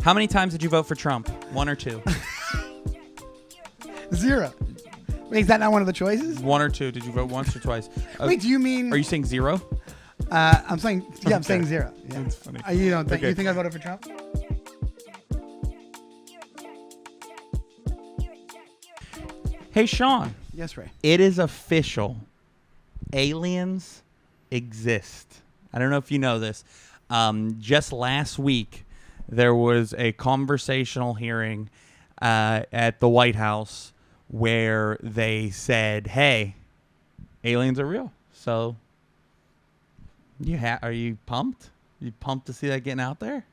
How many times did you vote for Trump? 1 or 2? 0. Wait, is that not one of the choices? 1 or 2. Did you vote once or twice? Wait, do you mean? Are you saying 0? I'm saying. Yeah, I'm saying 0. Yeah. That's funny. You don't think? Okay. You think I voted for Trump? Hey, Sean. Yes, Ray. It is official. Aliens exist. I don't know if you know this. Just last week, there was a conversational hearing at the White House where they said, "Hey, aliens are real." So, are you pumped? You pumped to see that getting out there?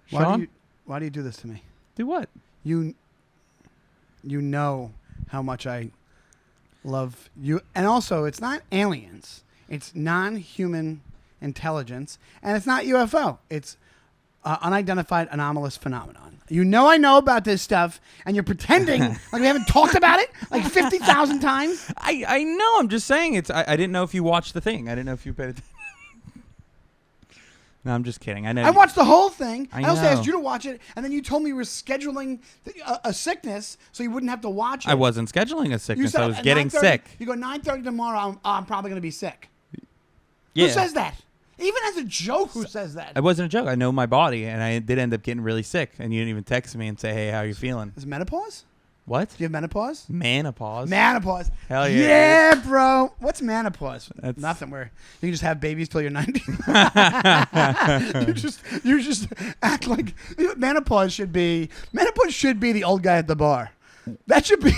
Sean? Why do you do this to me? Do what? You know how much I love you. And also, it's not aliens. It's non-human intelligence. And it's not UFO. It's unidentified anomalous phenomenon. You know I know about this stuff, and you're pretending like we haven't talked about it like 50,000 times. I know. I'm just saying it's. I didn't know if you watched the thing. I didn't know if you paid attention. No, I'm just kidding. I know. I watched the whole thing. I I also know. asked you to watch it, and then you told me you were scheduling a sickness so you wouldn't have to watch it. I wasn't scheduling a You sickness. said I was at getting 9:30 sick. You go 9:30 tomorrow. I'm probably going to be sick. Yeah. Who says that? Even as a joke, who says that? It wasn't a joke. I know my body, and I did end up getting really sick. And you didn't even text me and say, "Hey, how are you feeling?" Is it menopause? What? Do you have menopause? Menopause. Menopause. Hell yeah. Yeah, bro. What's menopause? That's- Nothing. Where you can just have babies till you're 90. you just act like menopause should be. Menopause should be the old guy at the bar. That should be.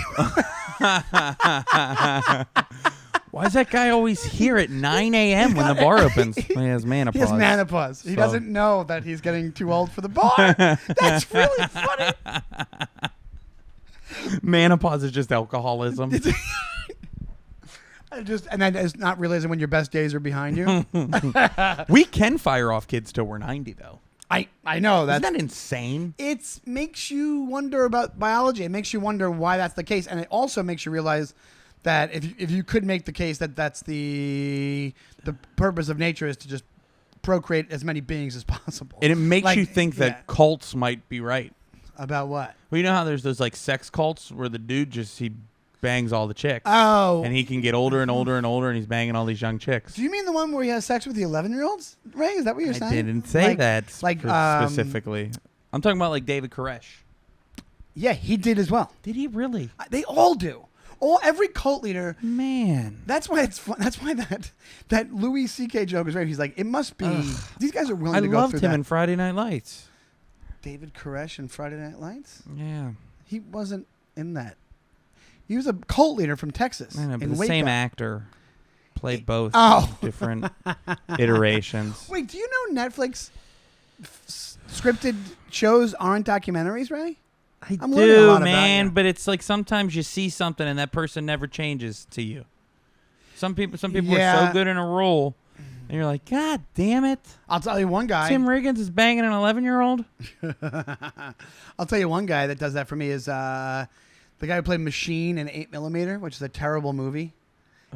Why is that guy always here at 9 a.m. when the bar opens? He has menopause. He has menopause. He So- doesn't know that he's getting too old for the bar. That's really funny. Menopause is just alcoholism. And that is not realizing when your best days are behind you. We can fire off kids till we're 90, though. I know Isn't that. that insane? It makes you wonder about biology. It makes you wonder why that's the case, and it also makes you realize that if you could make the case that that's the purpose of nature is to just procreate as many beings as possible. And it makes Like, you think that yeah. cults might be right. About what? Well, you know how there's those like sex cults where the dude he bangs all the chicks. Oh. And he can get older and older and older, and he's banging all these young chicks. Do you mean the one where he has sex with the 11-year-olds? Ray, is that what you're I saying? didn't say that specifically. I'm talking about like David Koresh. Yeah, he did as well. Did he really? They all do. Every cult leader. Man. That's why it's fun. That's why that Louis C.K. joke is right. He's like, it must be. Ugh. These guys are willing I to go loved through him that. in Friday Night Lights. David Koresh in Friday Night Lights. Yeah. He wasn't in that. He was a cult leader from Texas. I know, but in the Waco. same actor played both Oh. different iterations. Wait, do you know Netflix scripted shows aren't documentaries, Ray? I'm learning a do, lot about man, you. but it's like sometimes you see something and that person never changes to you. Some people are Yeah. so good in a role, and you're like, God damn it. I'll tell you one guy. Tim Riggins is banging an 11-year-old? I'll tell you one guy that does that for me is the guy who played Machine in 8mm, which is a terrible movie.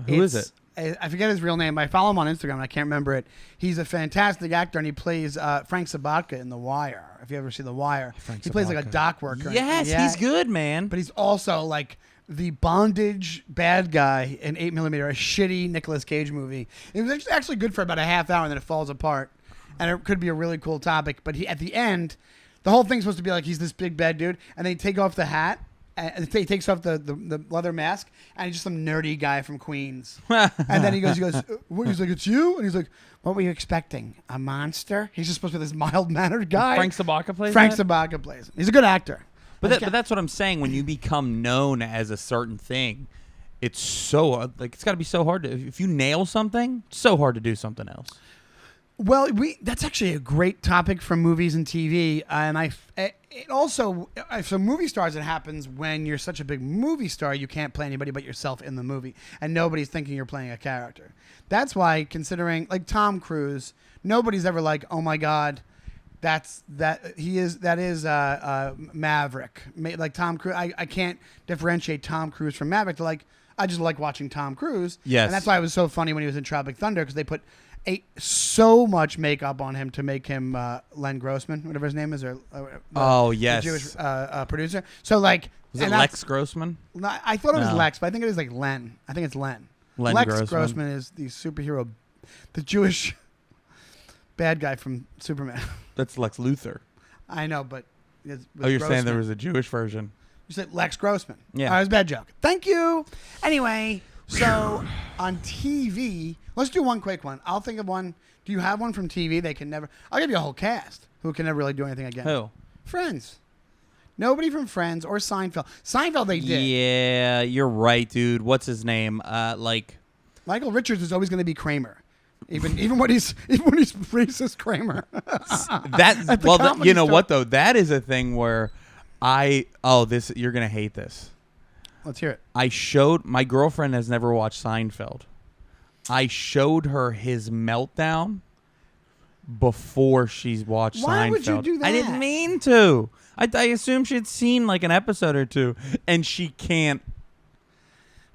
Who is it? I forget his real name. I follow him on Instagram, and I can't remember it. He's a fantastic actor, and he plays Frank Sabatka in The Wire. If you ever see The Wire, he plays like a dock worker. Yes, Yeah. he's good, man. But he's also like the bondage bad guy in 8mm, a shitty Nicolas Cage movie. It was actually good for about a half hour, and then it falls apart. And it could be a really cool topic. But at the end, the whole thing's supposed to be like he's this big bad dude, and they take off the hat. And he takes off the leather mask, and he's just some nerdy guy from Queens. And then he goes, what? He's like, it's you? And he's like, what were you expecting? A monster? He's just supposed to be this mild-mannered guy. Frank Sabatka plays Frank that? Sabatka plays him. He's a good actor. But that's what I'm saying. When you become known as a certain thing, it's so it's got to be so hard to. If you nail something, it's so hard to do something else. Well, that's actually a great topic from movies and TV, and it also for movie stars it happens when you're such a big movie star you can't play anybody but yourself in the movie, and nobody's thinking you're playing a character. That's why, considering like Tom Cruise, nobody's ever like, oh my God, that is Maverick. Like Tom Cruise, I can't differentiate Tom Cruise from Maverick. They're like, I just like watching Tom Cruise. Yes, and that's why it was so funny when he was in Tropic Thunder, because they put so much makeup on him to make him Len Grossman, whatever his name is, or yes, the Jewish producer. So like, was it Lex Grossman? I thought it was No. Lex, but I think it is like Len. I think it's Len. Len Lex Grossman. is the superhero, the Jewish bad guy from Superman. That's Lex Luthor. I know, but You're Grossman. saying there was a Jewish version? You said Lex Grossman. Yeah. It was a bad joke. Thank you. Anyway, so on TV, let's do one quick one. I'll think of one. Do you have one from TV? I'll give you a whole cast who can never really do anything again. Who? Friends. Nobody from Friends or Seinfeld. Seinfeld they did. Yeah, you're right, dude. What's his name? Michael Richards is always going to be Kramer. Even when he's racist Kramer. You know store. what though? That is a thing where you're gonna hate this. Let's hear it. My girlfriend has never watched Seinfeld. I showed her his meltdown before she's watched Seinfeld. Why would you do that? I didn't mean to. I assumed she'd seen like an episode or two, and she can't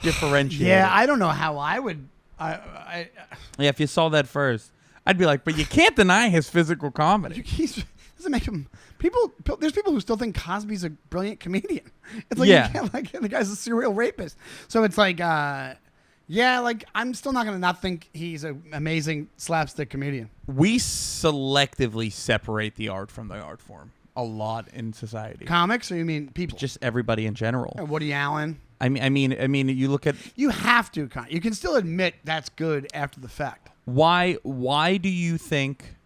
differentiate. Yeah, it. I don't know how I would. Yeah, if you saw that first, I'd be like, but you can't deny his physical comedy. Doesn't make him. There's people who still think Cosby's a brilliant comedian. It's like, Yeah. you can't, like, the guy's a serial rapist. So it's like, like I'm still not gonna not think he's an amazing slapstick comedian. We selectively separate the art from the art form a lot in society. Comics, or you mean people? Just everybody in general. Woody Allen. I mean, you look at You have to. You can still admit that's good after the fact. why do you think?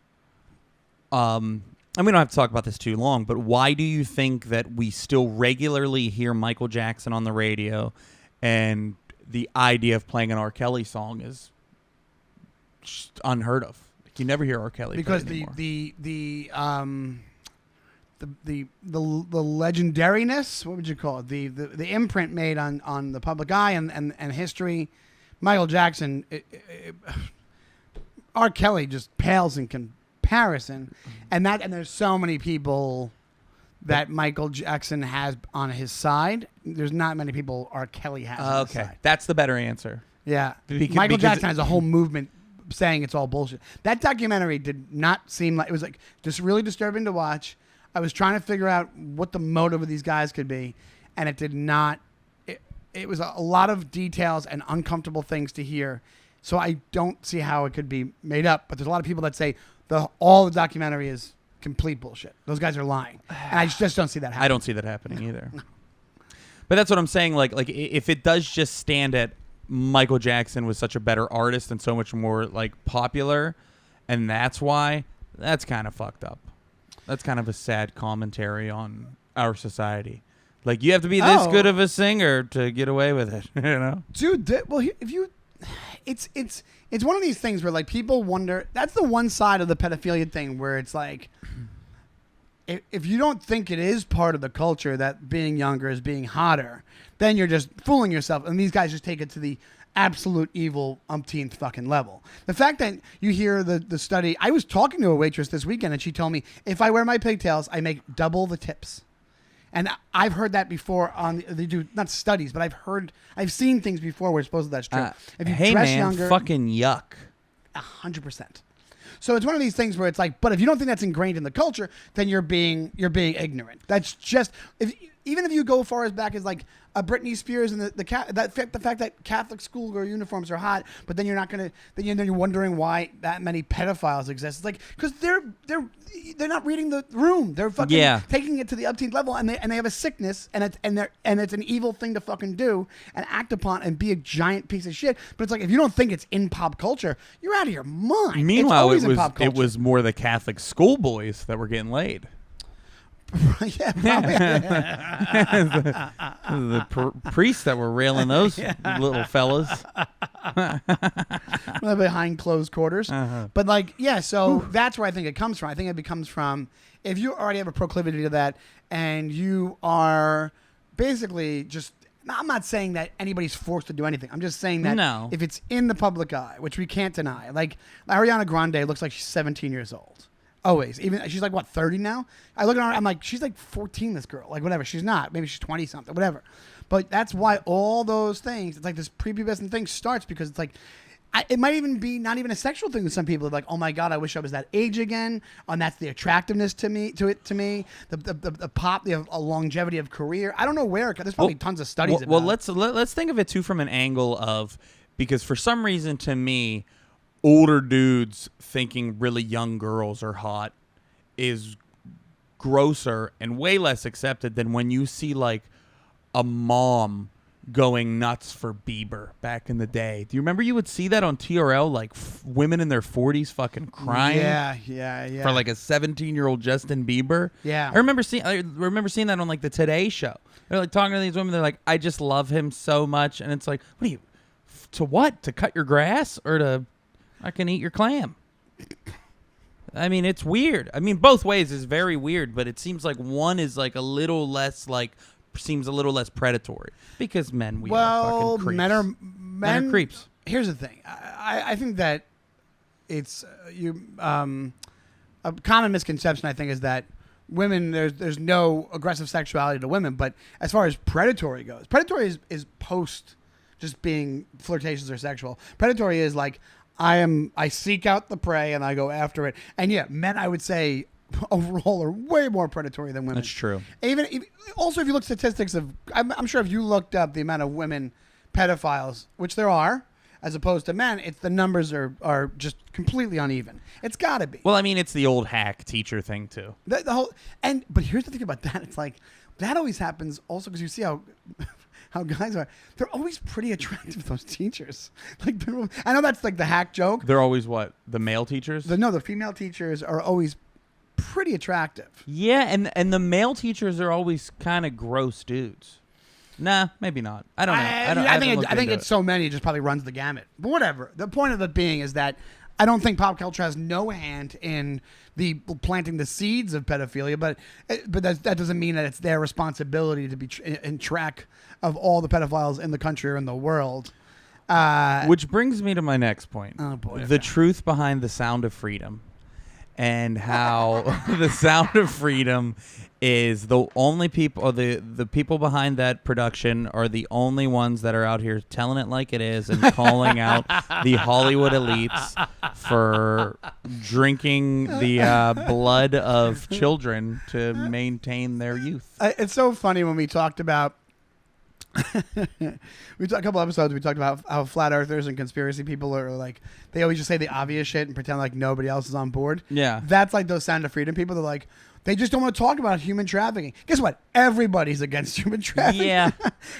And we don't have to talk about this too long, but why do you think that we still regularly hear Michael Jackson on the radio, and the idea of playing an R. Kelly song is just unheard of? Like, you never hear R. Kelly Because play anymore. the legendariness, what would you call it? The imprint made on the public eye and history. Michael Jackson, R. Kelly just pales in comparison, and there's so many people that Michael Jackson has on his side. There's not many people R. Kelly has on his side. That's the better answer. Yeah, Because Michael Jackson has a whole movement saying it's all bullshit. That documentary did not seem like, it was like just really disturbing to watch. I was trying to figure out what the motive of these guys could be, and it did not. It was a lot of details and uncomfortable things to hear. So I don't see how it could be made up. But there's a lot of people that say all the documentary is complete bullshit. Those guys are lying, and I just don't see that happening. I don't see that happening either. But that's what I'm saying. Like if it does just stand at Michael Jackson was such a better artist and so much more like popular, and that's why, that's kind of fucked up. That's kind of a sad commentary on our society. Like, you have to be this good of a singer to get away with it, you know? Dude, it's one of these things where like people wonder. That's the one side of the pedophilia thing where it's like, if you don't think it is part of the culture that being younger is being hotter, then you're just fooling yourself. And these guys just take it to the absolute evil umpteenth fucking level. The fact that you hear the study, I was talking to a waitress this weekend and she told me, if I wear my pigtails, I make double the tips. And I've heard that before they do not studies, but I've seen things before where supposedly that's true. If you dress younger, fucking yuck. 100%. So it's one of these things where it's like, but if you don't think that's ingrained in the culture, then you're being ignorant. That's just even if you go far as back as like a Britney Spears and the fact that Catholic school uniforms are hot, but then then you're wondering why that many pedophiles exist. It's like because they're not reading the room. They're fucking taking it to the upteenth level, and they have a sickness, and it's an evil thing to fucking do and act upon and be a giant piece of shit. But it's like if you don't think it's in pop culture, you're out of your mind. Meanwhile, it was more the Catholic schoolboys that were getting laid. Yeah, probably. the priests that were railing those little fellas behind closed quarters. But like, yeah, so that's where I think it comes from. I think it comes from if you already have a proclivity to that, and you are basically just. I'm not saying that anybody's forced to do anything. I'm just saying that if it's in the public eye, which we can't deny, like Ariana Grande looks like she's 17 years old. Always. Even she's like, what, 30 now? I look at her, I'm like, she's like 14, this girl. Like, whatever. She's not. Maybe she's 20 something, whatever. But that's why all those things, it's like this prepubescent thing starts because it's like, it might even be not even a sexual thing with some people. Like, oh my God, I wish I was that age again. And that's the attractiveness to me. The pop, the longevity of career. I don't know where. There's probably tons of studies about. Well, let's think of it too from an angle of, because for some reason to me, older dudes thinking really young girls are hot is grosser and way less accepted than when you see like a mom going nuts for Bieber back in the day. Do you remember you would see that on TRL, like women in their 40s fucking crying? Yeah. For like a 17-year-old Justin Bieber. Yeah. I remember seeing that on like the Today Show. They're like talking to these women. They're like, I just love him so much. And it's like, what are you, to what? To cut your grass or to I can eat your clam? I mean, it's weird. I mean, both ways is very weird, but it seems like one is like a little less seems a little less predatory because men are fucking creeps. Men are creeps. Here's the thing. I think that it's a common misconception. I think is that women there's no aggressive sexuality to women, but as far as predatory goes, predatory is post just being flirtatious or sexual. Predatory is like I seek out the prey and I go after it. And yeah, men I would say overall are way more predatory than women. That's true. Also, if you look statistics of, I'm sure if you looked up the amount of women pedophiles, which there are, as opposed to men, the numbers are just completely uneven. It's got to be. Well, I mean, it's the old hack teacher thing too. But here's the thing about that. It's like that always happens also because you see how guys are. They're always pretty attractive, those teachers. Like I know that's like the hack joke. They're always what? The male teachers? The female teachers are always pretty attractive. Yeah, and the male teachers are always kind of gross dudes. Nah, maybe not. I don't know. I think it's so many, it just probably runs the gamut. But whatever. The point of it being is that I don't think pop culture has no hand in the planting the seeds of pedophilia, but that doesn't mean that it's their responsibility to be in track of all the pedophiles in the country or in the world. Which brings me to my next point. Oh boy! The truth behind The Sound of Freedom, and how The Sound of Freedom is the only people, or the people behind that production are the only ones that are out here telling it like it is and calling out the Hollywood elites for drinking the blood of children to maintain their youth. It's so funny when we talked about a couple episodes we talked about how flat earthers and conspiracy people are like, they always just say the obvious shit and pretend like nobody else is on board. Yeah. That's like those Sound of Freedom people. They're like, they just don't want to talk about human trafficking. Guess what? Everybody's against human trafficking. Yeah.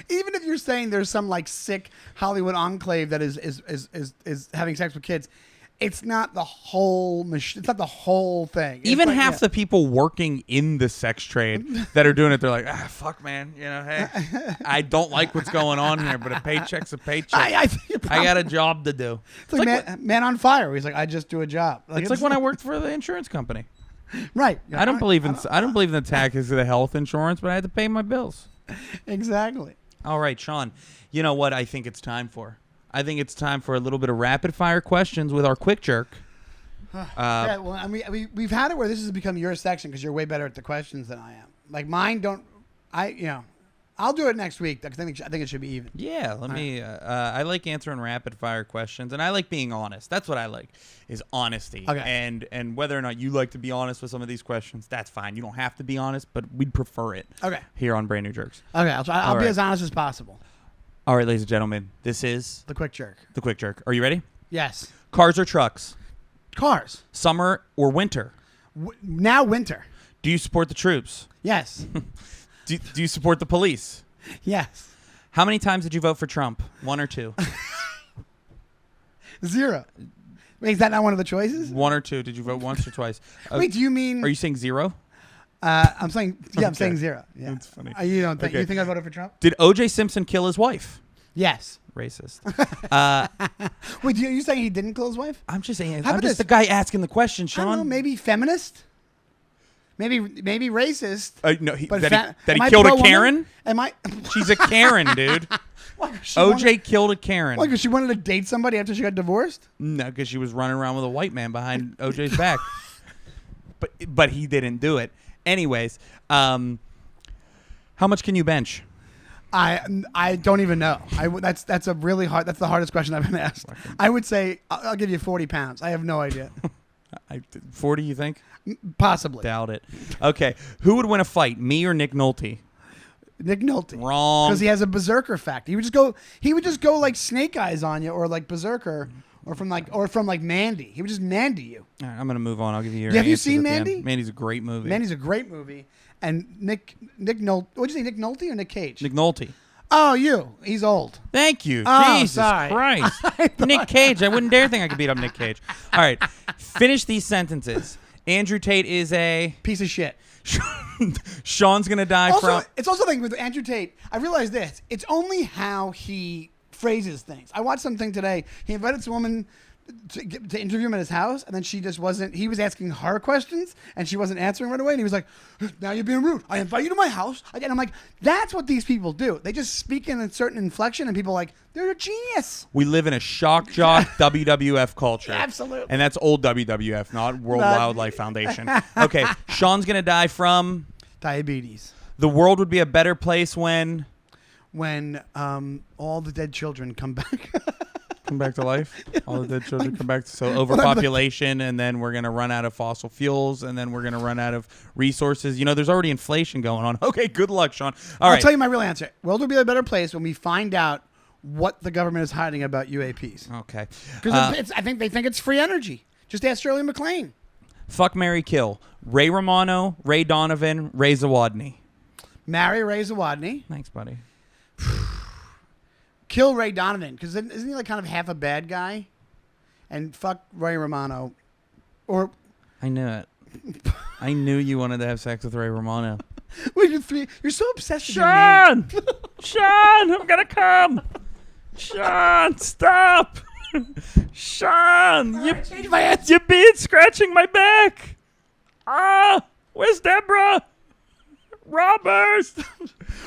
Even if you're saying there's some like sick Hollywood enclave that is having sex with kids, it's not the whole it's not the whole thing. Even like, half the people working in the sex trade that are doing it, they're like, fuck, man. You know, hey, I don't like what's going on here, but a paycheck's a paycheck. I got a job to do. It's like man on Fire. He's like, I just do a job. It's like when I worked for the insurance company. Right. I don't believe in the taxes of the health insurance, but I had to pay my bills. Exactly. All right, Sean. You know what I think it's time for? I think it's time for a little bit of rapid fire questions with our quick jerk. Yeah, well, I mean, we've had it where this has become your section because you're way better at the questions than I am. Like mine I'll do it next week. I think it should be even. Yeah, I like answering rapid fire questions, and I like being honest. That's what I like, is honesty. Okay. And whether or not you like to be honest with some of these questions, that's fine. You don't have to be honest, but we'd prefer it. Okay. Here on Brand New Jerks. Okay, I'll be as honest as possible. All right, ladies and gentlemen, this is the quick jerk. The quick jerk. Are you ready? Yes. Cars or trucks? Cars. Summer or winter? Now winter. Do you support the troops? Yes. Do you support the police? Yes. How many times did you vote for Trump? 1 or 2? 0. Wait, is that not one of the choices? 1 or 2. Did you vote once or twice? Wait, do you mean? Are you saying 0? I'm saying, yeah, I'm saying 0. Yeah. That's funny. You don't think? Okay. You think I voted for Trump? Did O.J. Simpson kill his wife? Yes. Racist. Wait, you saying he didn't kill his wife? I'm just saying. I'm just the guy asking the question, Sean. I don't know, maybe feminist? Maybe racist. No, that he killed a Karen? Am I? She's a Karen, dude. OJ killed a Karen. Why, because she wanted to date somebody after she got divorced? No, because she was running around with a white man behind OJ's back. But he didn't do it. Anyways, how much can you bench? I don't even know. That's a really hard. That's the hardest question I've been asked. I would say I'll give you 40 pounds. I have no idea. 40, you think? Possibly. Doubt it. Okay. Who would win a fight, me or Nick Nolte? Nick Nolte. Wrong. Because he has a berserker fact. He would just go like Snake Eyes on you, or like berserker, or from like Mandy. He would just Mandy you. All right, I'm gonna move on. I'll give you your. Have you answers seen at the end. Mandy? Mandy's a great movie. Mandy's a great movie. And Nick Nolte. What'd you say, Nick Nolte or Nick Cage? Nick Nolte. Oh, you. He's old. Thank you. Oh, Jesus sorry. Christ. Nick Cage. I wouldn't dare think I could beat up Nick Cage. All right. Finish these sentences. Andrew Tate is a piece of shit. Sean's gonna die from. It's also like with Andrew Tate. I realized this. It's only how he phrases things. I watched something today. He invited some woman to interview him at his house, and then she just wasn't. He was asking her questions, and she wasn't answering right away. And he was like, "Now you're being rude. I invite you to my house." Again, I'm like, that's what these people do. They just speak in a certain inflection, and people are like, they're a genius. We live in a shock jock WWF culture. Absolutely. And that's old WWF, not World Wildlife Foundation. Okay, Sean's gonna die from diabetes. The world would be a better place when all the dead children come back. Come back to life. All the dead children come back. So overpopulation, and then we're gonna run out of fossil fuels, and then we're gonna run out of resources. You know, there's already inflation going on. Okay, good luck, Sean. I'll tell you my real answer. World will be a better place when we find out what the government is hiding about UAPs. Okay. Because I think they think it's free energy. Just ask Shirley MacLaine. Fuck, marry, kill. Ray Romano, Ray Donovan, Ray Zawodni. Marry Ray Zawodni. Thanks, buddy. Kill Ray Donovan, because isn't he like kind of half a bad guy? And fuck Ray Romano. Or I knew it. I knew you wanted to have sex with Ray Romano. Wait, you're so obsessed with Sean! Sean, I'm gonna come. Sean, stop. Sean, you're being scratching my back. Where's Deborah? Robbers.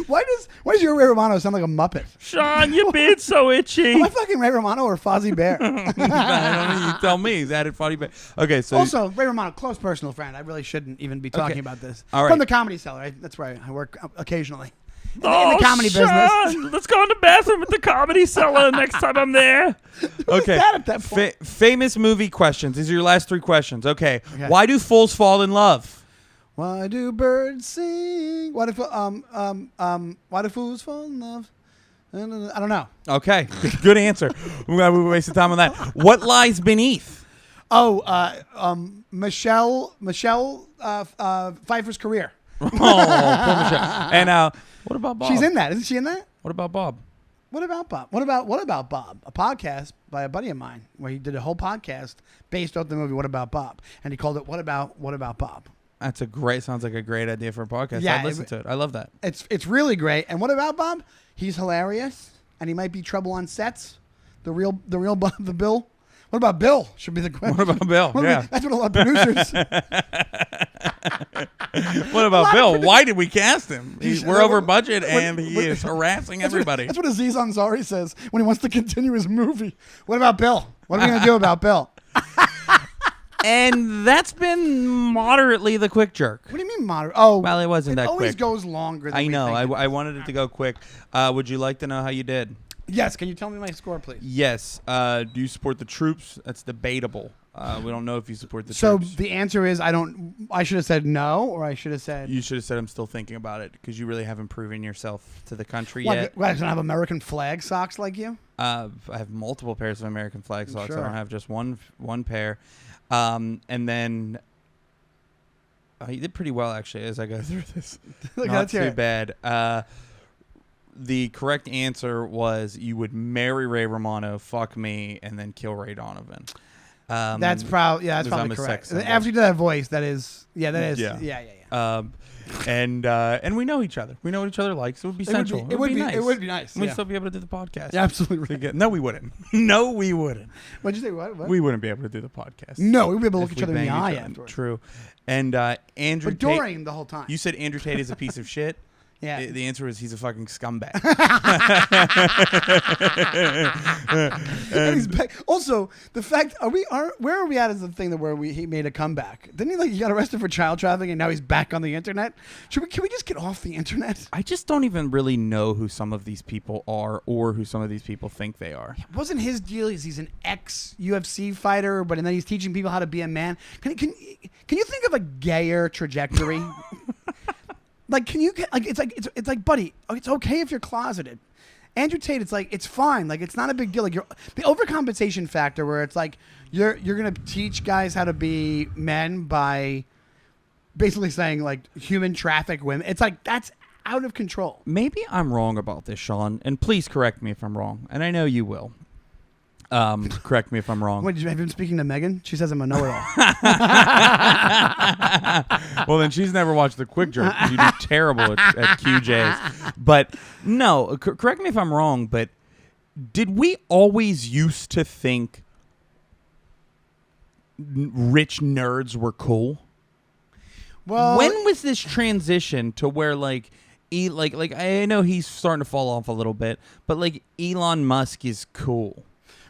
Why does your Ray Romano sound like a Muppet? Sean, your beard's so itchy. Am I fucking Ray Romano or Fozzie Bear? I don't know. You tell me. He's added Fozzie Bear. Okay, so also Ray Romano, close personal friend. I really shouldn't even be talking about this. All right. From the Comedy Cellar. That's where I work occasionally. In the comedy business. Let's go in the bathroom at the Comedy Cellar next time I'm there. Okay. That at that point? Famous movie questions. These are your last 3 questions. Okay. Why do fools fall in love? Why do birds sing? Why do fools fall in love? I don't know. Okay. Good answer. We wasted time on that. What lies beneath? Michelle Pfeiffer's career. Oh, poor Michelle. And what about Bob? She's in that. Isn't she in that? What about Bob? What about Bob? What about Bob? A podcast by a buddy of mine where he did a whole podcast based off the movie What About Bob, and he called it What About Bob. That's sounds like a great idea for a podcast. Yeah, I'd listen to it. I love that. It's really great. And What About Bob? He's hilarious, and he might be trouble on sets. The real Bob, the Bill. What about Bill? Should be the question. What about Bill? That's what a lot of producers. What about Bill? Why did we cast him? We're over budget, and he is harassing everybody. That's what Aziz Ansari says when he wants to continue his movie. What about Bill? What are we going to do about Bill? And that's been moderately the quick jerk. What do you mean moderate? Oh, well, it wasn't that quick. It always goes longer than I know. we think I wanted it to go quick. Would you like to know how you did? Yes. Can you tell me my score, please? Yes. Do you support the troops? That's debatable. We don't know if you support the troops. So the answer is I don't. I should have said no, or I should have said. You should have said I'm still thinking about it because you really haven't proven yourself to the country yet. What, I don't have American flag socks like you? I have multiple pairs of American flag socks. Sure. I don't have just one pair. And then you did pretty well actually as I go through this. Not too bad. The correct answer was you would marry Ray Romano, fuck me, and then kill Ray Donovan. That's probably correct. After you do that voice, that is. Yeah. And we know each other. We know what each other likes. It would be sensual. It would be nice. It would be nice. We'd still be able to do the podcast. Yeah, absolutely. No, we wouldn't. No, we wouldn't. What'd you say? What? We wouldn't be able to do the podcast. No, we'd be able to look each other in the eye afterwards. True. And Andrew Tate. But during the whole time. You said Andrew Tate is a piece of shit. Yeah. The answer is he's a fucking scumbag. And he's back. Also, the fact where are we at is the thing that where he made a comeback? Didn't he got arrested for child trafficking and now he's back on the internet? Can we just get off the internet? I just don't even really know who some of these people are or who some of these people think they are. It wasn't his deal. He's an ex-UFC fighter, and then he's teaching people how to be a man. Can you think of a gayer trajectory? Like, can you get it's like, buddy, it's okay if you're closeted. Andrew Tate, it's fine. Like, it's not a big deal. Like, the overcompensation factor where it's like you're gonna teach guys how to be men by basically saying like human traffic women. It's like that's out of control. Maybe I'm wrong about this, Sean, and please correct me if I'm wrong. And I know you will. Correct me if I'm wrong. Wait, have you been speaking to Megan? She says I'm a know-it-all. Well, then she's never watched The Quick Jerk. You do terrible at QJs. But no, correct me if I'm wrong, but did we always used to think rich nerds were cool? Well, when was this transition to where like I know he's starting to fall off a little bit, but like Elon Musk is cool.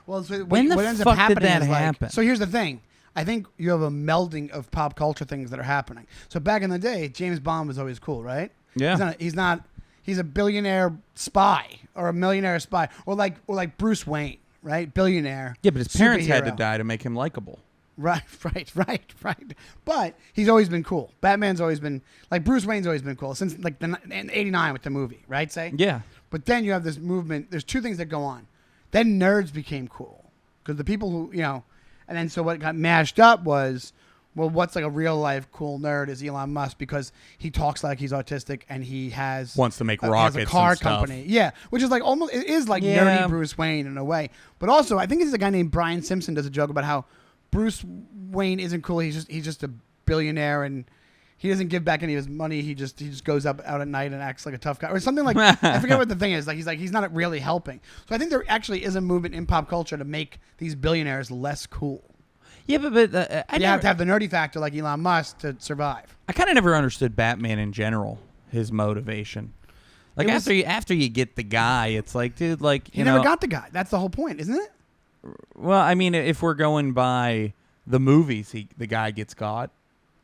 Well, so when what the ends fuck up happening did that is happen? So here's the thing. I think you have a melding of pop culture things that are happening. So back in the day, James Bond was always cool, right? Yeah. He's a billionaire spy or a millionaire spy or like Bruce Wayne, right? Billionaire. Yeah, but his parents had to superhero. die to make him likable. Right. But he's always been cool. Batman's always been like Bruce Wayne's always been cool since like in '89 with the movie, right? Yeah. But then you have this movement. There's two things that go on. Then nerds became cool because the people who and then so what got mashed up was, well, what's like a real life cool nerd is Elon Musk because he talks like he's autistic and he wants to make has rockets a car and stuff. company. Yeah, which is like almost it is like Yeah. nerdy Bruce Wayne in a way. But also I think there's a guy named Brian Simpson does a joke about how Bruce Wayne isn't cool. He's just a billionaire and he doesn't give back any of his money. He just goes up out at night and acts like a tough guy or something like. I forget what the thing is. Like he's not really helping. So I think there actually is a movement in pop culture to make these billionaires less cool. Yeah, but You have to have the nerdy factor like Elon Musk to survive. I kind of never understood Batman in general, his motivation. Like after you get the guy, it's like, dude, like You never got the guy. That's the whole point, isn't it? Well, I mean, if we're going by the movies, the guy gets got.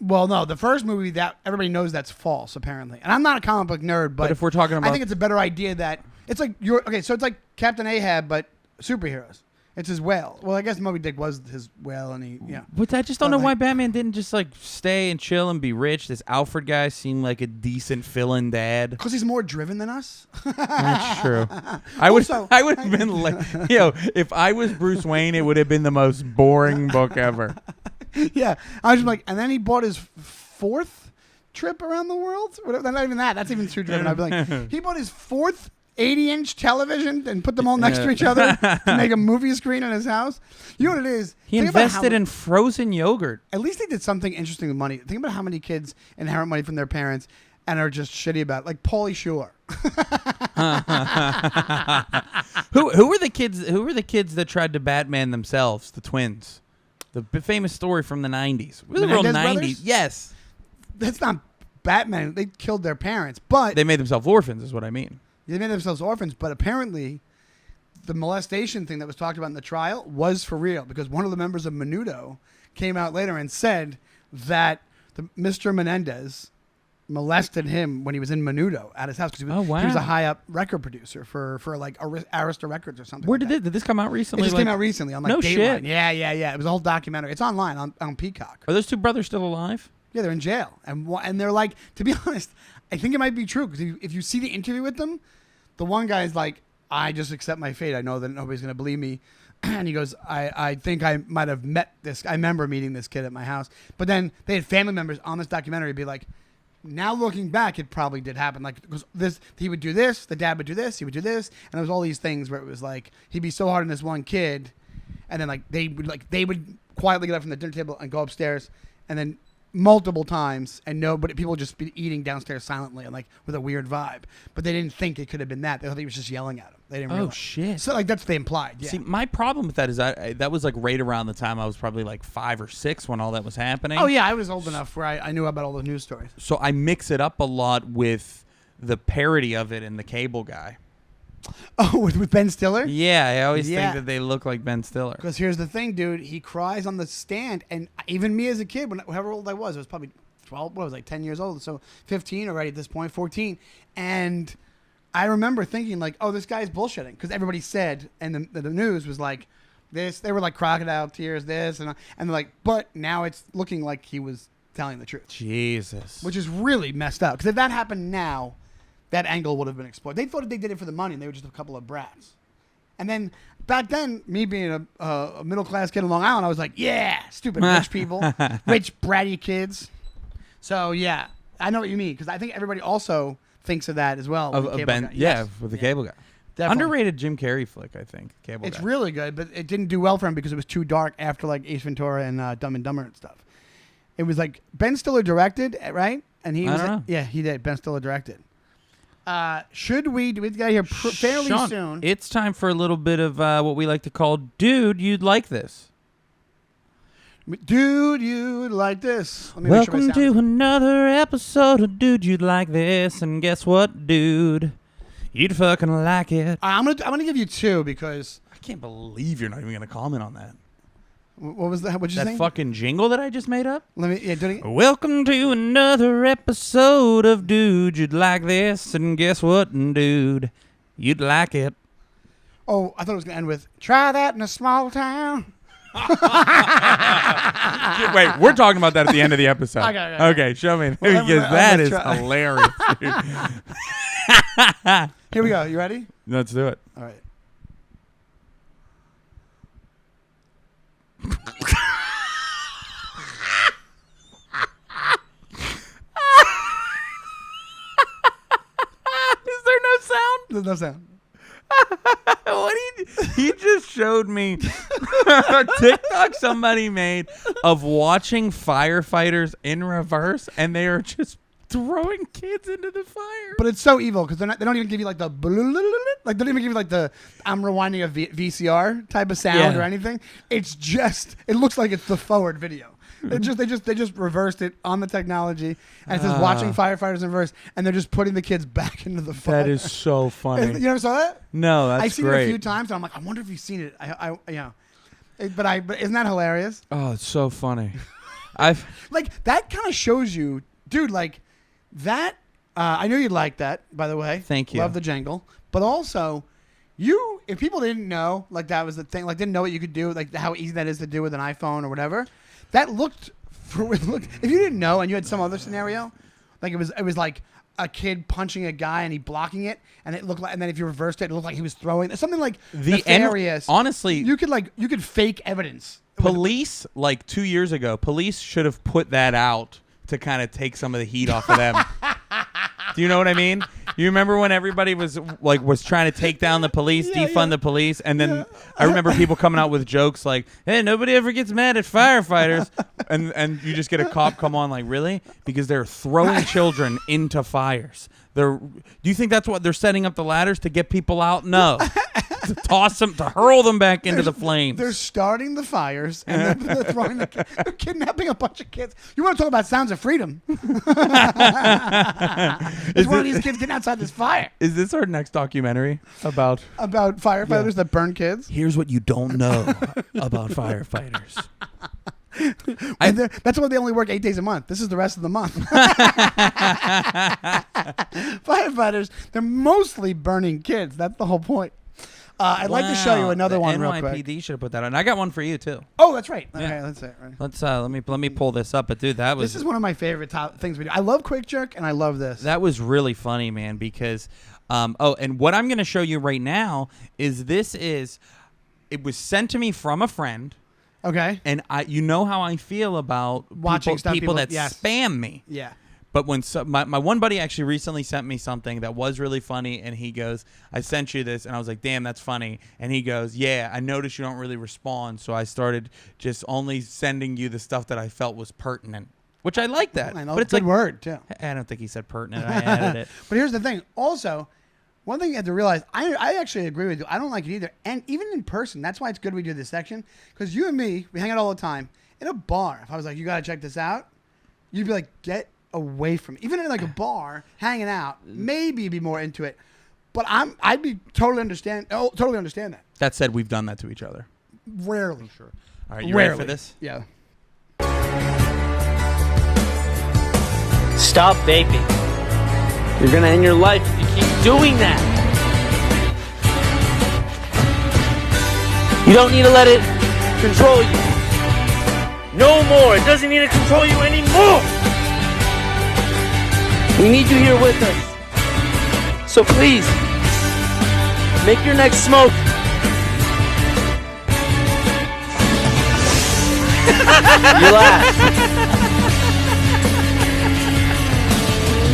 Well, no, the first movie that everybody knows that's false, apparently. And I'm not a comic book nerd, but if we're talking about, I think it's a better idea that it's like so it's like Captain Ahab, but superheroes. It's his whale. Well, I guess Moby Dick was his whale, and But I just don't know why Batman didn't just like stay and chill and be rich. This Alfred guy seemed like a decent fill-in dad. Because he's more driven than us. That's true. I would have been like, if I was Bruce Wayne, it would have been the most boring book ever. Yeah, I was just like, and then he bought his fourth trip around the world. Not even that. That's even too driven. I'd be like, he bought his fourth 80-inch television and put them all next to each other to make a movie screen in his house. You know what it is? He invested in frozen yogurt. At least he did something interesting with money. Think about how many kids inherit money from their parents and are just shitty about it. Like Pauly Shore. Who were the kids? Who were the kids that tried to Batman themselves? The twins. The famous story from the 90s. It was the real 90s. Brothers? Yes. That's not Batman. They killed their parents, but They made themselves orphans, is what I mean. they made themselves orphans. But apparently, the molestation thing that was talked about in the trial was for real because one of the members of Menudo came out later and said that Mr. Menendez molested him when he was in Menudo at his house because he was a high up record producer for like Arista Records or something. Where did this come out recently? It just came out recently on like no Dateline. shit. Yeah. It was a whole documentary. It's online on Peacock. Are those two brothers still alive? Yeah, they're in jail, and they're like, to be honest, I think it might be true because if you see the interview with them, the one guy is like, I just accept my fate. I know that nobody's gonna believe me. And he goes, I think I might have met this. I remember meeting this kid at my house. But then they had family members on this documentary be like, now looking back, it probably did happen. Like, because he would do this, the dad would do this, he would do this, and there was all these things where it was like he'd be so hard on this one kid, and then they would quietly get up from the dinner table and go upstairs, and then multiple times, and people would just be eating downstairs silently and like with a weird vibe. But they didn't think it could have been that. They thought he was just yelling at him. They didn't realize. Oh shit! So like that's what they implied. Yeah. See, my problem with that is that was like right around the time I was probably like 5 or 6 when all that was happening. Oh yeah, I was old enough where I knew about all the news stories. So I mix it up a lot with the parody of it in The Cable Guy. Oh, with Ben Stiller? Yeah, I always think that they look like Ben Stiller. Because here's the thing, dude. He cries on the stand, and even me as a kid, however old I was, it was probably 12, what was I, 10 years old, so 15 already at this point, 14. And I remember thinking, like, oh, this guy's bullshitting. Because everybody said, and the news was like, this, they were like crocodile tears, this, and they're like, but now it's looking like he was telling the truth. Jesus. Which is really messed up. Because if that happened now, that angle would have been explored. They thought they did it for the money, and they were just a couple of brats. And then back then, me being a middle-class kid in Long Island, I was like, yeah, stupid rich people, rich bratty kids. So, yeah, I know what you mean, because I think everybody also thinks of that as well. With Ben, yes. With The Cable Guy. Definitely. Underrated Jim Carrey flick, I think. Cable It's Guy. really good, but it didn't do well for him because it was too dark after like Ace Ventura and Dumb and Dumber and stuff. It was like Ben Stiller directed, right? And he was I don't know. Yeah, he did. Ben Stiller directed. Do we get here fairly Sean, soon? It's time for a little bit of what we like to call Dude, You'd Like This. Dude, you'd like this. Let me make sure my Welcome sound- to another episode of Dude, You'd Like This. And guess what, dude? You'd fucking like it. I'm gonna give you two because I can't believe you're not even going to comment on that. what was that? What'd you That say? fucking jingle that I just made up? Do it again. Welcome to another episode of Dude, You'd Like This. And guess what, dude? You'd like it. Oh, I thought it was gonna end with "Try that in a small town." Wait, we're talking about that at the end of the episode. Okay, show me. Well, Because that is try. hilarious, dude. Here we go. You ready? Let's do it. All right. Is there no sound? There's no sound. He just showed me a TikTok somebody made of watching firefighters in reverse, and they are just throwing kids into the fire. But it's so evil because they don't even give you like the like they don't even give you like the I'm rewinding a VCR type of sound or anything. It's just it looks like it's the forward video. They just reversed it on the technology, and it says watching firefighters in reverse, and they're just putting the kids back into the fire. That is so funny. You never saw that? No, that's I've seen great. it a few times, and I'm like, I wonder if you've seen it. But isn't that hilarious? Oh, it's so funny. Like that kind of shows you, dude. Like that. I knew you'd like that. By the way, Thank you. Love the jangle, but also. If people didn't know, like that was the thing, like didn't know what you could do, like how easy that is to do with an iPhone or whatever, that looked. If you didn't know and you had some other scenario, like it was like a kid punching a guy and he blocking it, and it looked like, and then if you reversed it, it looked like he was throwing something like nefarious. Honestly, you could fake evidence. Police, like 2 years ago, police should have put that out to kind of take some of the heat off of them. Do you know what I mean? You remember when everybody was trying to take down the police, defund the police, and then I remember people coming out with jokes like, "Hey, nobody ever gets mad at firefighters," and you just get a cop come on like, "Really?" Because they're throwing children into fires. Do you think that's what they're setting up the ladders to get people out? No, to toss them, to hurl them back into the flames. They're starting the fires and then they're throwing they're kidnapping a bunch of kids. You want to talk about sounds of freedom? It's one of these kids getting outside this fire. Is this our next documentary about firefighters that burn kids? Here's what you don't know about firefighters. That's why they only work 8 days a month. This is the rest of the month. Firefighters, they're mostly burning kids. That's the whole point. I'd like to show you another one real quick. NYPD should have put that on. I got one for you too. Oh, that's right. Yeah. Okay, that's it. Right. Let's let me pull this up. But dude, This is one of my favorite things we do. I love Quick Jerk and I love this. That was really funny, man. Because and what I'm going to show you right now is it was sent to me from a friend. Okay. And you know how I feel about Watching people that yes. spam me. Yeah. But when my one buddy actually recently sent me something that was really funny, and he goes, "I sent you this," and I was like, "Damn, that's funny." And he goes, "Yeah, I noticed you don't really respond, so I started just only sending you the stuff that I felt was pertinent." Which I like that. I know. But it's Good like word too. I don't think he said pertinent. I added it. But here's the thing. Also, one thing you have to realize, I actually agree with you. I don't like it either. And even in person, that's why it's good we do this section. Because you and me, we hang out all the time. In a bar, if I was like, "You got to check this out," you'd be like, "Get away from it. Even in like a bar, hanging out, maybe be more into it. But I'd be totally understand that. That said, we've done that to each other. Rarely. Sure. All right, you ready for this? Yeah. Stop vaping. You're gonna end your life if you keep doing that. You don't need to let it control you. No more. It doesn't need to control you anymore. We need you here with us. So please, make your next smoke. Your last.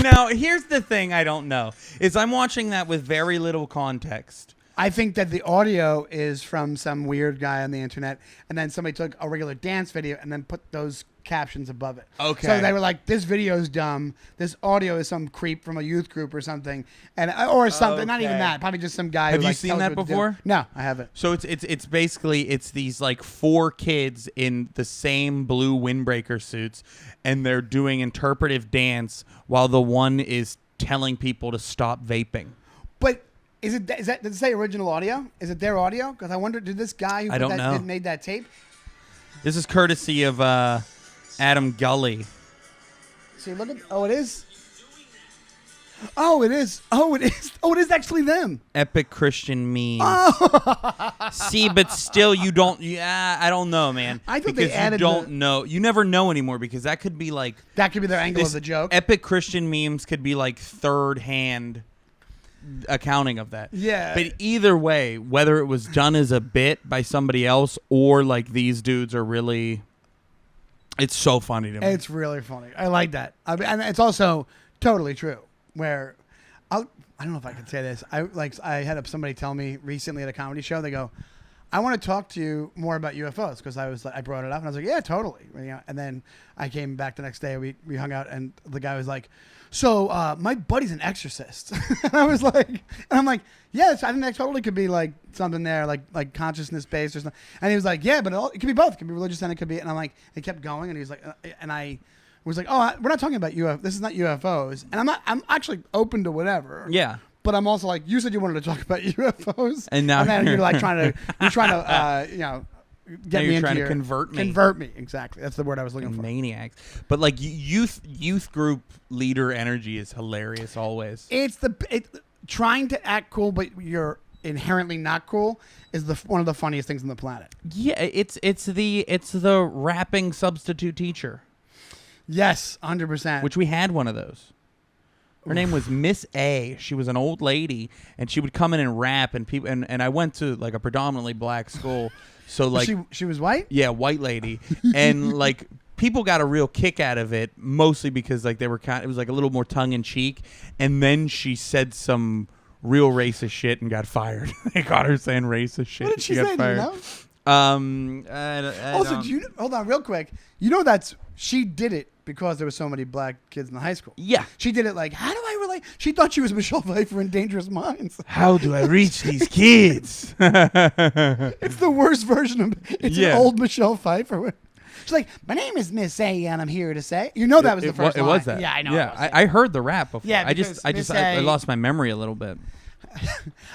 Now, here's the thing I don't know, is I'm watching that with very little context. I think that the audio is from some weird guy on the internet, and then somebody took a regular dance video and then put those captions above it. Okay. So they were like, "This video is dumb. This audio is some creep from a youth group or something," and or something. Not even Okay. that. Probably just some guy. Have who, you like, seen tells that what to do. before? No, I haven't. So it's basically these like 4 kids in the same blue windbreaker suits, and they're doing interpretive dance while the one is telling people to stop vaping. But is that does it say original audio? Is it their audio? Because I wonder, did this guy who I don't know. made that tape? This is courtesy of Adam Gully. See, look at. Oh, it is. Oh, it is. Oh, it is. Oh, it is actually them. Epic Christian memes. Oh. See, but still, you don't. Yeah, I don't know, man. I thought because they added you don't know. You never know anymore because that could be like That could be their angle this of the joke. Epic Christian memes could be like third-hand accounting of that. Yeah. But either way, whether it was done as a bit by somebody else or like these dudes are really, it's so funny to me. It's really funny. I like that. I mean, and it's also totally true. Where I don't know if I can say this. I had somebody tell me recently at a comedy show. They go, "I want to talk to you more about UFOs," because I brought it up and I was like, "Yeah, totally." You know, and then I came back the next day. We hung out and the guy was like, "So my buddy's an exorcist," and I'm like, "Yeah, I think that totally could be like something there, like consciousness based or something." And he was like, "Yeah, but it could be both. It could be religious and it could be." And I'm like, it kept going, and he was like, and I was like, "Oh, we're not talking about UFOs. This is not UFOs." And I'm actually open to whatever. Yeah. But I'm also like, you said you wanted to talk about UFOs, And now then you're like trying to get Now me you're into trying to convert me. Convert me, exactly. That's the word I was looking for. Maniacs. But like youth group leader energy is hilarious always. It's trying to act cool, but you're inherently not cool is one of the funniest things on the planet. Yeah, it's the rapping substitute teacher. Yes, 100%. Which we had one of those. Her name was Miss A. She was an old lady, and she would come in and rap, and people. And I went to like a predominantly black school, so like she was white. Yeah, white lady, and like people got a real kick out of it, mostly because like they were it was like a little more tongue in cheek, and then she said some real racist shit and got fired. They caught her saying racist shit. What did she got say? fired. Do you know? Also, hold on real quick. She did it because there were so many black kids in the high school. Yeah. She did it like, how do I relate? She thought she was Michelle Pfeiffer in Dangerous Minds. How do I reach these kids? It's the worst version of it's Yeah. an old Michelle Pfeiffer. She's like, my name is Miss A, and I'm here to say. You know that was the first It line. was that. Yeah, I know. Yeah, I heard the rap before. Yeah, I because Miss I A- lost my memory a little bit.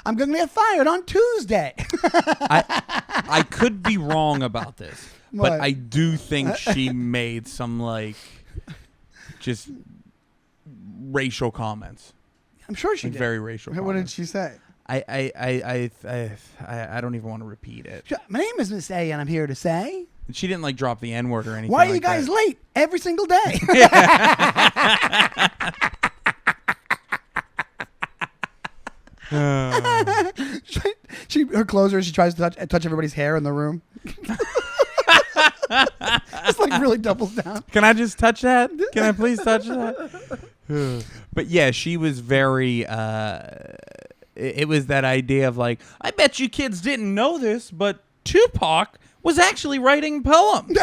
I'm going to get fired on Tuesday. I could be wrong about this, but What? I do think she made some like just racial comments. I'm sure she Like did. very racial. What did comments. she say? I don't even want to repeat it. My name is Miss A, and I'm here to say. She didn't like drop the N word or anything. Why are you like guys that. late every single day? Her closer, she tries to touch everybody's hair in the room. It's like really doubles down. Can I just touch that? Can I please touch that? But yeah, she was very. It was that idea of like, I bet you kids didn't know this, but Tupac was actually writing poems.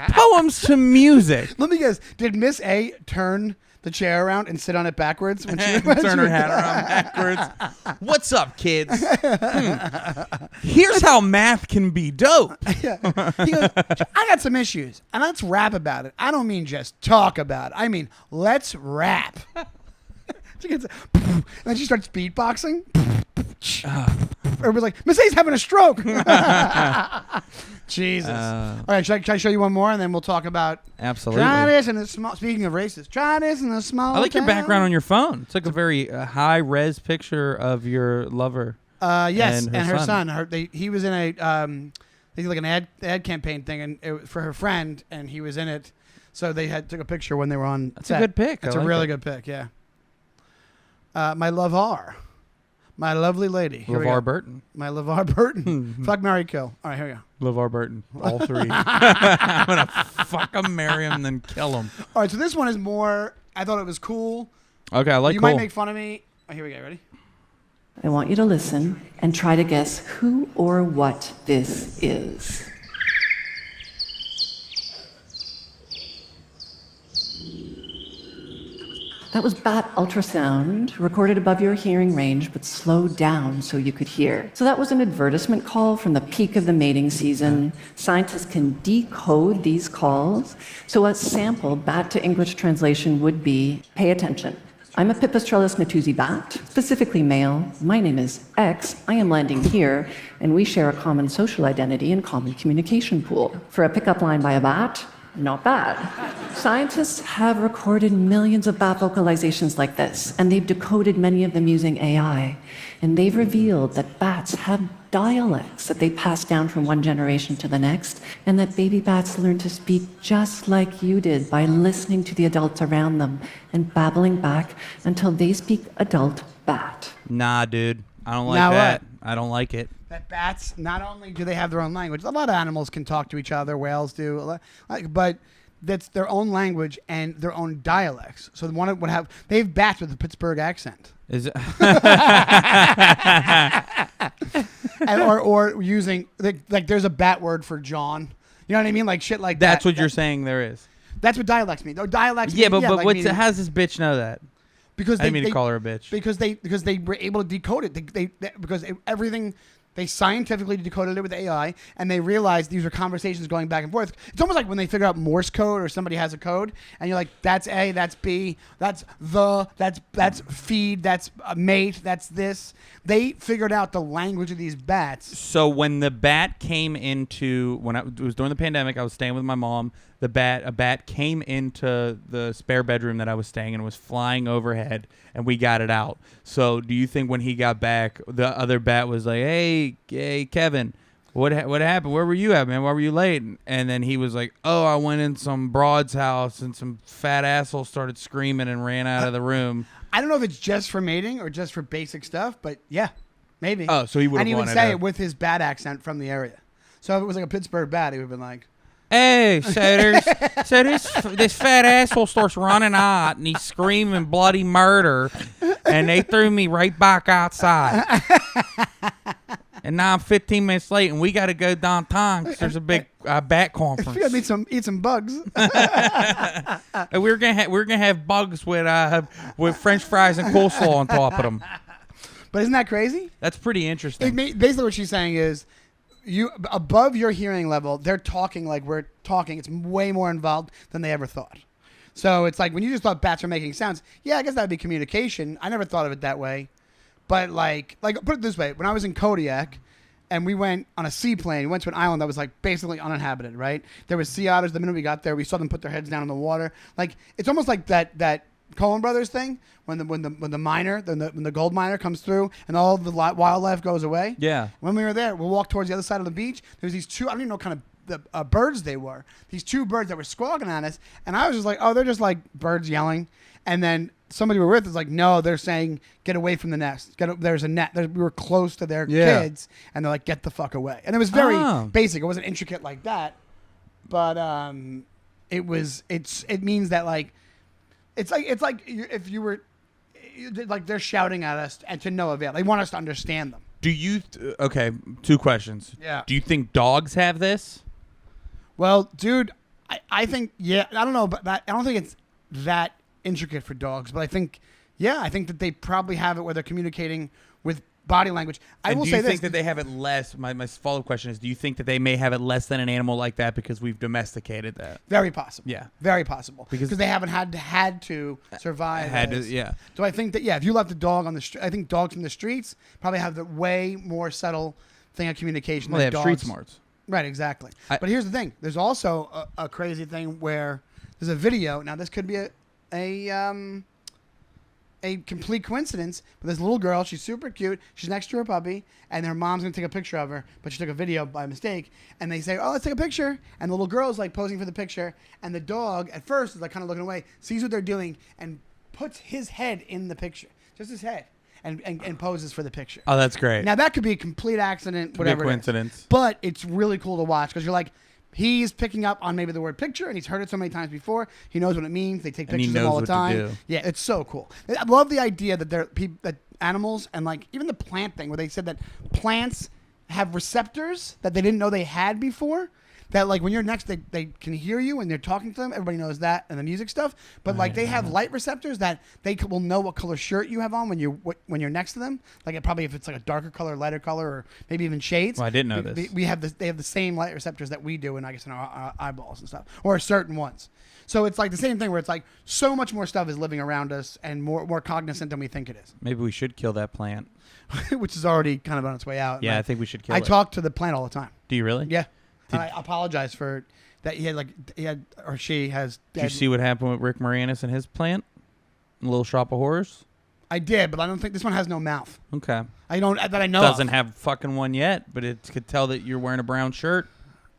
Poems to music. Let me guess. Did Miss A turn the chair around and sit on it backwards when she Turn her hat around backwards. What's up, kids? Here's how math can be dope. Yeah. He goes, I got some issues, and let's rap about it. I don't mean just talk about it. I mean, let's rap. She gets, and then she starts beatboxing. Everybody's like, Miss A's having a stroke. Jesus. All right, should I show you one more, and then we'll talk about. Absolutely. Try this in a small. Speaking of races, try this in a small. I like your town. background on your phone. It's like a very high res picture of your lover. Yes, and and her son. He was in a they did like an ad campaign thing, and it was for her friend, and he was in it. So they took a picture when they were on. That's set. a good pick. It's I a like really it. good pick. Yeah. My lover, my lovely lady. Here we go. LeVar Burton. My LeVar Burton. Fuck, marry, kill. All right, here we go. LeVar Burton. All three. I'm going to fuck him, marry him, then kill him. All right, so this one is more. I thought it was cool. Okay, I like You cool. might make fun of me. Oh, here we go. Ready? I want you to listen and try to guess who or what this is. That was bat ultrasound, recorded above your hearing range, but slowed down so you could hear. So that was an advertisement call from the peak of the mating season. Scientists can decode these calls. So a sample bat to English translation would be, pay attention. I'm a Pipistrellus natusi bat, specifically male. My name is X. I am landing here, and we share a common social identity and common communication pool. For a pickup line by a bat, not bad. Scientists have recorded millions of bat vocalizations like this, and they've decoded many of them using AI. And they've revealed that bats have dialects that they pass down from one generation to the next, and that baby bats learn to speak just like you did by listening to the adults around them and babbling back until they speak adult bat. Nah, dude. I don't like Now that. what? I don't like it. That bats, not only do they have their own language, a lot of animals can talk to each other, whales do, but that's their own language and their own dialects. So one would have, they have bats with a Pittsburgh accent. Is it? And, or using, like there's a bat word for John. You know what I mean? Like shit like that. That's what you're saying there is. That's what dialects mean. Or dialects Yeah, mean, but like what's meaning- how does this bitch know that? Because I didn't mean to call her a bitch. Because they were able to decode it. Everything they scientifically decoded it with AI, and they realized these were conversations going back and forth. It's almost like when they figure out Morse code or somebody has a code, and you're like, that's A, that's B, that's that's feed, that's mate, that's this. They figured out the language of these bats. So when the bat came into it was during the pandemic, I was staying with my mom. A bat came into the spare bedroom that I was staying in and was flying overhead, and we got it out. So do you think when he got back, the other bat was like, hey Kevin, what happened? Where were you at, man? Why were you late? And then he was like, oh, I went in some broad's house and some fat asshole started screaming and ran out of the room. I don't know if it's just for mating or just for basic stuff, but yeah, maybe. Oh, so he would have and he would wanted say to- it with his bat accent from the area. So if it was like a Pittsburgh bat, he would have been like, Hey, so this fat asshole starts running out and he's screaming bloody murder, and they threw me right back outside. And now I'm 15 minutes late, and we got to go downtown because there's a big bat conference. we gotta eat some bugs. And we're gonna have bugs with French fries and coleslaw on top of them. But isn't that crazy? That's pretty interesting. Basically, what she's saying is, you above your hearing level, they're talking like we're talking. It's way more involved than they ever thought. So it's like when you just thought bats are making sounds. Yeah, I guess that would be communication. I never thought of it that way. But like put it this way: when I was in Kodiak, and we went on a seaplane, we went to an island that was like basically uninhabited. Right? There was sea otters. The minute we got there, we saw them put their heads down in the water. Like it's almost like that Coen Brothers thing when the gold miner comes through and all the wildlife goes away. Yeah. When we were there, we walked towards the other side of the beach. There was these two, I don't even know what kind of birds they were. These two birds that were squawking at us, and I was just like, oh, they're just like birds yelling. And then somebody we were with was like, no, they're saying get away from the nest. There's a net. We were close to their kids, and they're like, get the fuck away. And it was very basic. It wasn't intricate like that, but it means that like. It's like if you were, like they're shouting at us and to no avail. They want us to understand them. Do you? Okay, two questions. Yeah. Do you think dogs have this? Well, dude, I think I don't know, but I don't think it's that intricate for dogs, but I think that they probably have it where they're communicating with body language. I will say this. Do you think that they have it less? My follow-up question is, do you think that they may have it less than an animal like that because we've domesticated that? Very possible. Yeah. Very possible. Because they haven't had to survive. Yeah. So I think that, if you left a dog on the street, I think dogs in the streets probably have the way more subtle thing of communication Well, than they have dogs. street smarts. Right, exactly. But here's the thing. There's also a crazy thing where there's a video. Now, this could be a complete coincidence, but this little girl, she's super cute. She's next to her puppy, and her mom's going to take a picture of her, but she took a video by mistake. And they say, oh, let's take a picture. And the little girl's like posing for the picture. And the dog, at first, is like kind of looking away, sees what they're doing, and puts his head in the picture. Just his head. And poses for the picture. Oh, that's great. Now, that could be a complete accident, whatever. Be a coincidence. But it's really cool to watch because you're like, he's picking up on maybe the word picture, and he's heard it so many times before. He knows what it means. They take pictures of him all the time. Yeah, it's so cool. I love the idea that that animals and like even the plant thing where they said that plants have receptors that they didn't know they had before. That like when you're next, they can hear you and they're talking to them. Everybody knows that and the music stuff. But like they have light receptors that will know what color shirt you have on when you're next to them. Like probably if it's like a darker color, lighter color, or maybe even shades. Well, I didn't know this. They have the same light receptors that we do, and I guess in our eyeballs and stuff, or certain ones. So it's like the same thing where it's like so much more stuff is living around us and more cognizant than we think it is. Maybe we should kill that plant. Which is already kind of on its way out. Yeah, I think we should kill it. I talk to the plant all the time. Do you really? Yeah. And I apologize for that. She has. Did you see what happened with Rick Moranis and his plant? A Little Shop of Horrors? I did, but I don't think this one has no mouth. Okay. I know. Doesn't have fucking one yet, but it could tell that you're wearing a brown shirt.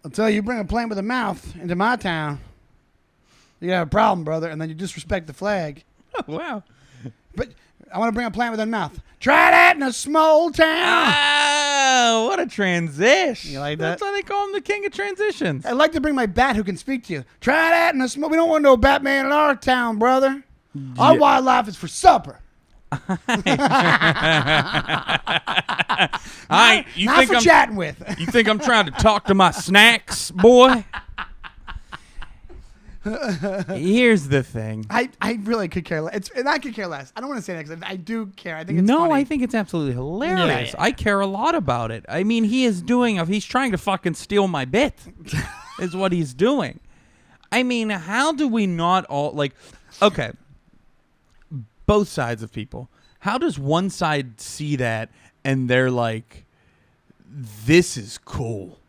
I'll tell you, bring a plant with a mouth into my town, you have a problem, brother, and then you disrespect the flag. Oh, wow. But I want to bring a plant with a mouth. Try that in a small town. Oh, what a transition. You like that? That's why they call him the king of transitions. I'd like to bring my bat who can speak to you. Try that in a small... We don't want no Batman in our town, brother. Our wildlife is for supper. Not for chatting with. You think I'm trying to talk to my snacks, boy? Here's the thing. I really could care less. I could care less. I don't want to say that because I do care. I think it's funny. I think it's absolutely hilarious. Yeah. I care a lot about it. I mean, he's trying to fucking steal my bit, is what he's doing. I mean, how do we not all, like, okay, both sides of people. How does one side see that and they're like, this is cool?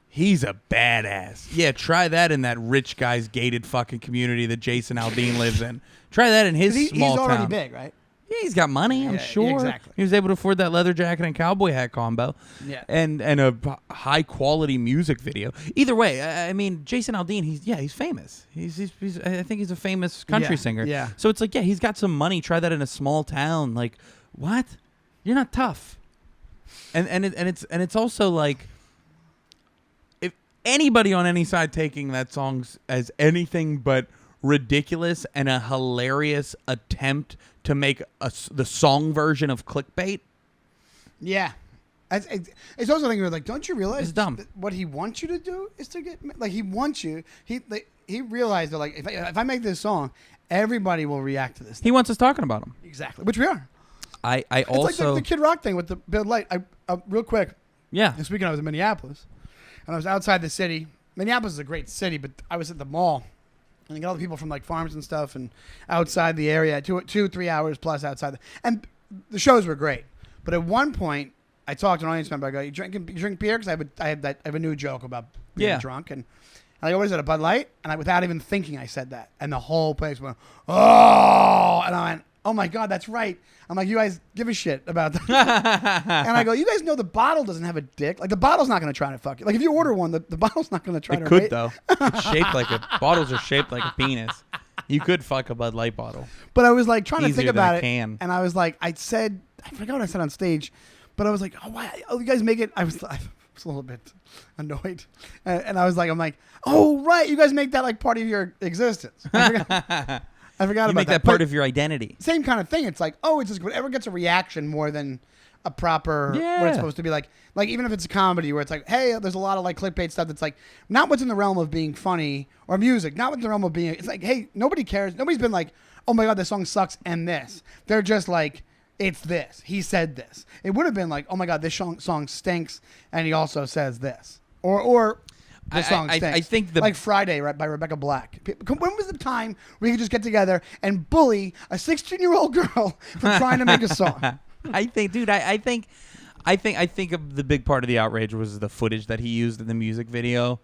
He's a badass. Yeah, try that in that rich guy's gated fucking community that Jason Aldean lives in. Try that in his small town. He's already big, right? Yeah, he's got money, I'm sure. Exactly. He was able to afford that leather jacket and cowboy hat combo. Yeah. And a high quality music video. Either way, I mean, Jason Aldean, he's famous. He's I think he's a famous country singer. Yeah. So it's like, yeah, he's got some money. Try that in a small town. Like, what? You're not tough. And it's also like, anybody on any side taking that song as anything but ridiculous and a hilarious attempt to make the song version of clickbait. Yeah. It's also a thing where, like, don't you realize It's dumb. What he wants you to do is to get, like, he wants you, he realized that, like, if I make this song, everybody will react to this thing. He wants us talking about him. Exactly. Which we are. I It's also... like the Kid Rock thing with the Bud Light. Real quick. Yeah. This weekend I was in Minneapolis, and I was outside the city. Minneapolis is a great city, but I was at the mall, and you got all the people from like farms and stuff, and outside the area, 2-3 hours plus outside, and the shows were great. But at one point, I talked to an audience member. I go, "You drink beer?" Because I have a new joke about being drunk, and I go, "What is it, a Bud Light?" And without even thinking, I said that, and the whole place went, "Oh!" And I went, "Oh my God, that's right." I'm like, you guys give a shit about that. And I go, you guys know the bottle doesn't have a dick. Like, the bottle's not going to try to fuck you. Like, if you order one, the bottle's not going to try to... It could, though. It's shaped like bottles are shaped like a penis. You could fuck a Bud Light bottle. But I was, like, trying to think about it. Can. And I was like, I forgot what I said on stage, but I was like, oh, you guys make it... I was a little bit annoyed. And I was like, oh, right, you guys make that, like, part of your existence. I forgot about that. You make that part of your identity. Same kind of thing. It's like, oh, it's just whatever gets a reaction more than a proper what it's supposed to be like. Like, even if it's a comedy where it's like, hey, there's a lot of like clickbait stuff that's like not what's in the realm of being funny or music, not what's in the realm of being. It's like, hey, nobody cares. Nobody's been like, oh my God, this song sucks and this. They're just like, it's this. He said this. It would have been like, oh my God, this song stinks, and he also says this. Or the song stinks. I think like Friday, right, by Rebecca Black. When was the time we could just get together and bully a 16-year-old girl for trying to make a song? I think, dude, I think of the big part of the outrage was the footage that he used in the music video.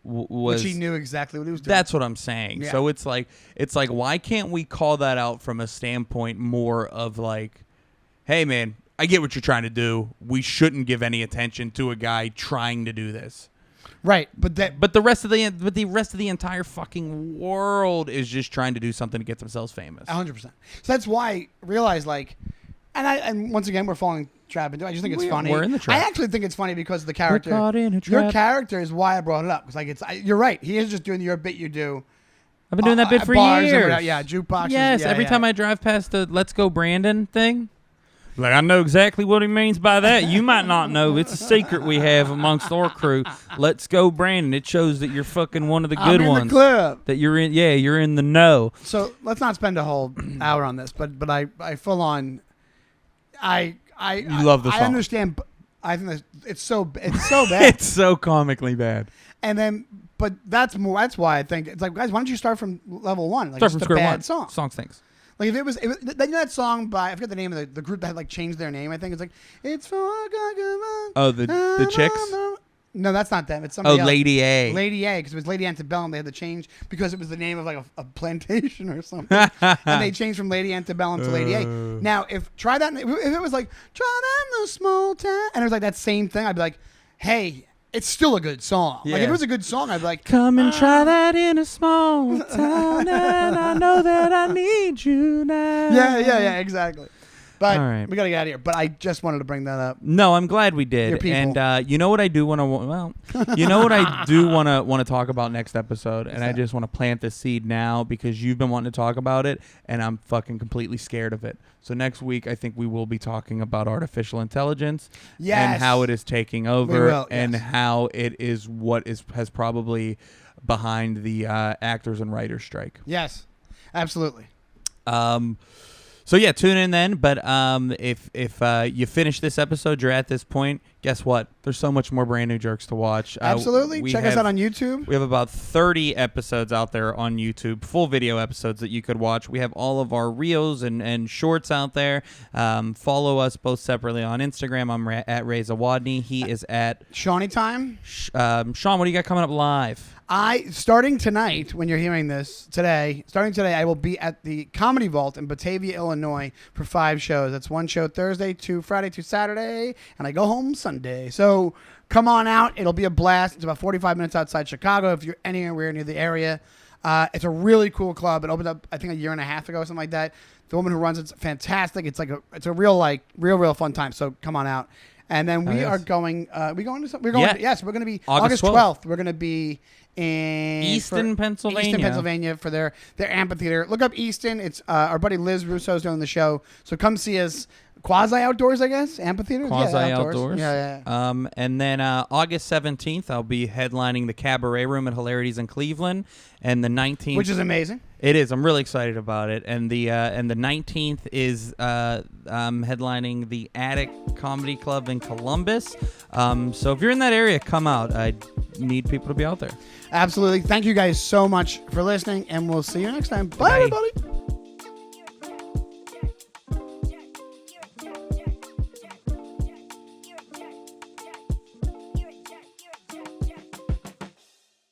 Which he knew exactly what he was doing. That's what I'm saying. Yeah. So it's like why can't we call that out from a standpoint more of like, hey man, I get what you're trying to do. We shouldn't give any attention to a guy trying to do this. Right, but the rest of the entire fucking world is just trying to do something to get themselves famous. 100%. So that's why I realized and once again we're falling trap into. I just think it's funny. We're in the trap. I actually think it's funny because of the character. We're caught in a trap. Your character is why I brought it up. Because you're right. He is just doing your bit you do. I've been doing that bit for bars years. Yeah, jukeboxes. Yes, every time I drive past the "Let's Go Brandon" thing, like I know exactly what he means by that. You might not know. It's a secret we have amongst our crew. Let's go, Brandon. It shows that you're fucking one of the good ones. The clip. That you're in. Yeah, you're in the know. So let's not spend a whole hour on this, but I full on. You love the song. I understand. I think it's so bad. It's so comically bad. And then, but that's why I think it's like, guys, why don't you start from level one? Like, Start from it's a square bad one. song. Song stinks. Like if it was you know that song by, I forget the name of the group that had like changed their name. I think it's like it's for the Chicks. No, that's not them. It's somebody else. Lady A. Lady A, because it was Lady Antebellum. They had to change because it was the name of like a plantation or something, and they changed from Lady Antebellum to Lady A. Now, if it was like try that in the small town, and it was like that same thing, I'd be like, hey, it's still a good song. Yeah. Like if it was a good song, I'd be like, come and try that in a small town, and I know that I need you now. Yeah, exactly. But all right. We got to get out of here. But I just wanted to bring that up. No, I'm glad we did. Your people. And you know what I do want to want to talk about next episode, and I just want to plant the seed now because you've been wanting to talk about it, and I'm fucking completely scared of it. So next week, I think we will be talking about artificial intelligence and how it is taking over, and how it is has probably behind the actors and writers strike. Yes, absolutely. So yeah, tune in then. But if you finish this episode, you're at this point. Guess what? There's so much more brand new jerks to watch. Absolutely. Check us out on YouTube. We have about 30 episodes out there on YouTube, full video episodes that you could watch. We have all of our reels and shorts out there. Follow us both separately on Instagram. I'm at Ray Zawodni. He is at Shawnee Time. Sean, what do you got coming up live? Starting tonight, when you're hearing this today, I will be at the Comedy Vault in Batavia, Illinois for 5 shows. That's 1 show Thursday, 2 Friday, 2 Saturday, and I go home Sunday. So come on out. It'll be a blast. It's about 45 minutes outside Chicago if you're anywhere near the area. It's a really cool club. It opened up, I think, a year and a half ago, something like that. The woman who runs it's fantastic. It's like it's a real fun time. So come on out. And then we are going. Yes, we're going to be August 12th. We're going to be in Easton, Pennsylvania for their amphitheater. Look up Easton. It's our buddy Liz Russo's doing the show. So come see us. Quasi outdoors, I guess. Amphitheater. Quasi outdoors. Yeah. And then August 17th, I'll be headlining the Cabaret Room at Hilarities in Cleveland, and the 19th, which is amazing. It is. I'm really excited about it. And the 19th is headlining the Attic Comedy Club in Columbus. So if you're in that area, come out. I need people to be out there. Absolutely. Thank you guys so much for listening, and we'll see you next time. Bye. Everybody.